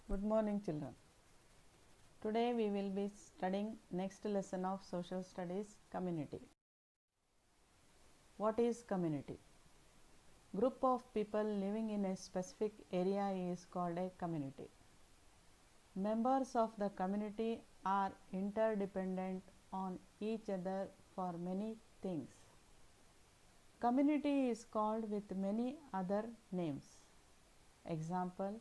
Good morning, children. Today we will be studying next lesson of social studies, community. What is community? Group of people living in a specific area is called a community. Members of the community are interdependent on each other for many things. Community is called with many other names. Example: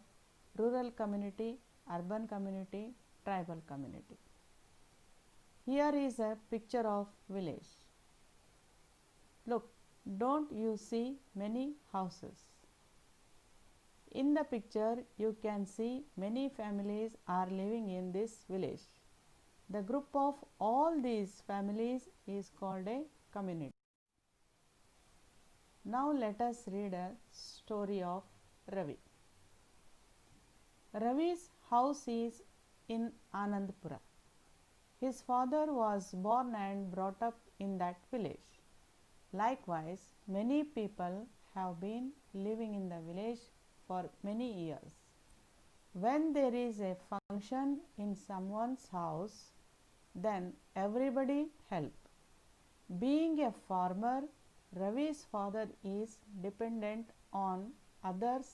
rural community, urban community, tribal community. Here is a picture of village. Look, don't you see many houses? In the picture you can see many families are living in this village. The group of all these families is called a community. Now let us read a story of Ravi. Ravi's house is in Anandpura. His father was born and brought up in that village. Likewise, many people have been living in the village for many years. When there is a function in someone's house, then everybody help. Being a farmer, Ravi's father is dependent on others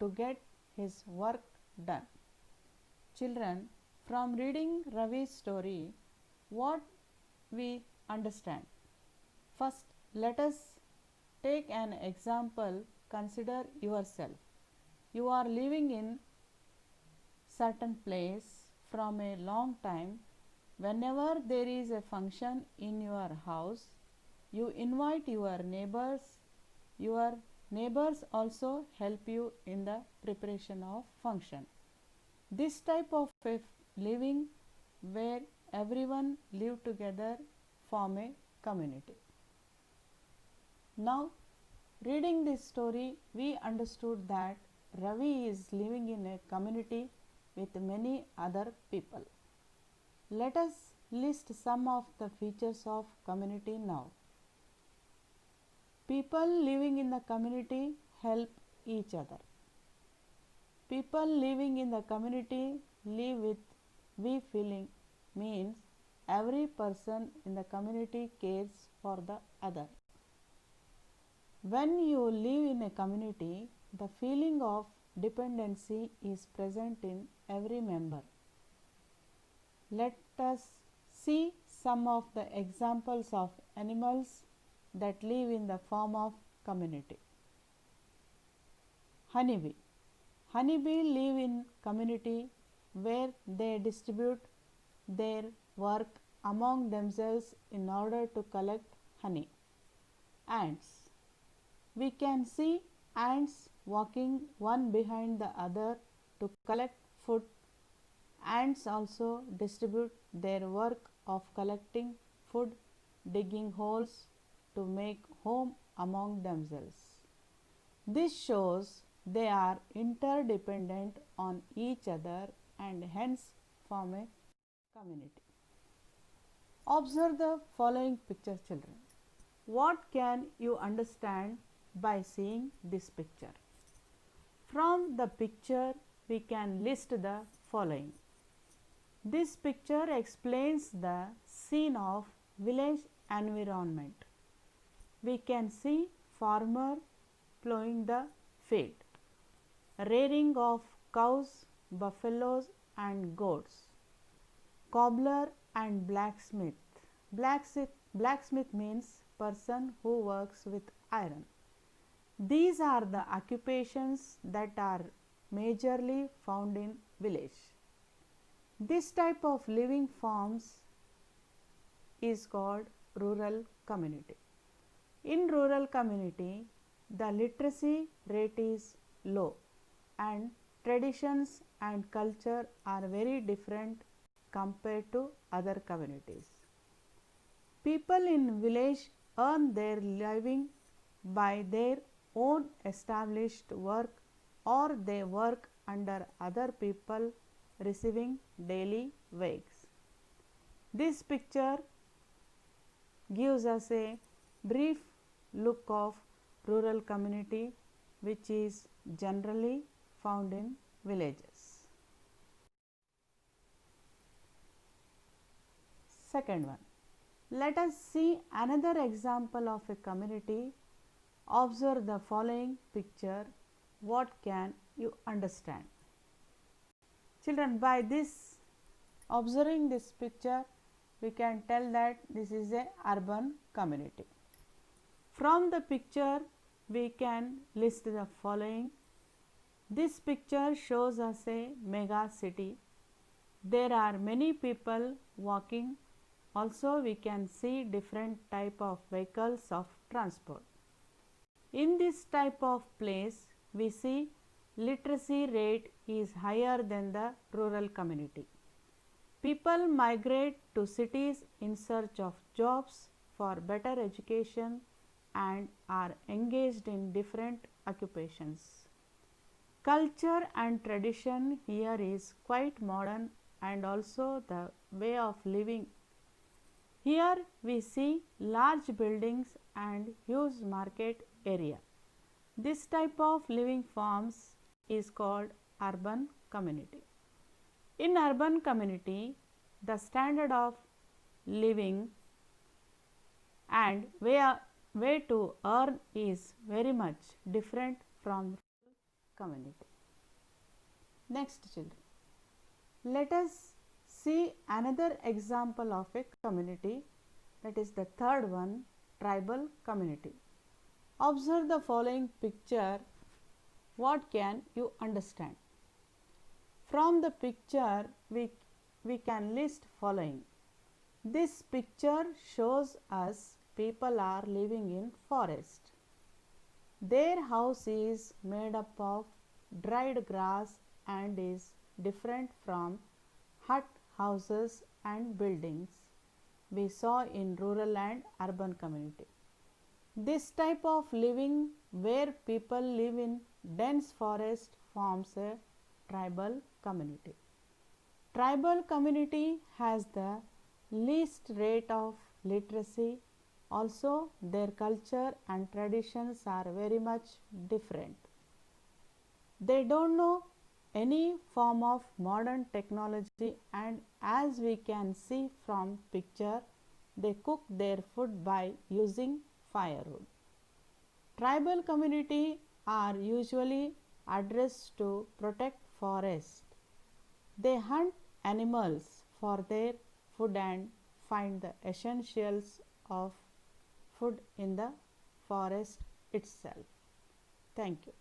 to get his work done. Children, from reading Ravi's story, what we understand? First, let us take an example. Consider yourself. You are living in certain place from a long time. Whenever there is a function in your house, you invite your neighbors. Your neighbors also help you in the preparation of function. This type of a living where everyone live together form a community. Now, reading this story, we understood that Ravi is living in a community with many other people. Let us list some of the features of community now. People living in the community help each other. People living in the community live with we feeling, means every person in the community cares for the other. When you live in a community, the feeling of dependency is present in every member. Let us see some of the examples of animals that live in the form of community. Honeybee. Honeybee live in community where they distribute their work among themselves in order to collect honey. Ants. We can see ants walking one behind the other to collect food. Ants also distribute their work of collecting food, digging holes to make home among themselves. This shows they are interdependent on each other and hence form a community. Observe the following picture, children. What can you understand by seeing this picture? From the picture we can list the following. This picture explains the scene of village environment. We can see farmer plowing the field, rearing of cows, buffaloes and goats, cobbler and blacksmith. Blacksmith means person who works with iron. These are the occupations that are majorly found in village. This type of living forms is called rural community. In rural community, the literacy rate is low and traditions and culture are very different compared to other communities. People in village earn their living by their own established work or they work under other people receiving daily wages. This picture gives us a brief look of rural community which is generally found in villages. Second one, let us see another example of a community. Observe the following picture. What can you understand? Children, by this observing this picture, we can tell that this is a urban community. From the picture, we can list the following. This picture shows us a mega city. There are many people walking. Also, we can see different type of vehicles of transport. In this type of place, we see literacy rate is higher than the rural community. People migrate to cities in search of jobs for better education and are engaged in different occupations. Culture and tradition here is quite modern, and also the way of living. Here we see large buildings and huge market area. This type of living forms is called urban community. In urban community, the standard of living and way to earn is very much different from rural community. Next, children, let us see another example of a community, that is the third one, tribal community. Observe the following picture. What can you understand? From the picture, we can list following. This picture shows us people are living in forest. Their house is made up of dried grass and is different from hut houses and buildings we saw in rural and urban community. This type of living where people live in dense forest forms a tribal community. Tribal community has the least rate of literacy. Also, their culture and traditions are very much different. They don't know any form of modern technology, and as we can see from picture, they cook their food by using firewood. Tribal community are usually addressed to protect forest. They hunt animals for their food and find the essentials of food in the forest itself. Thank you.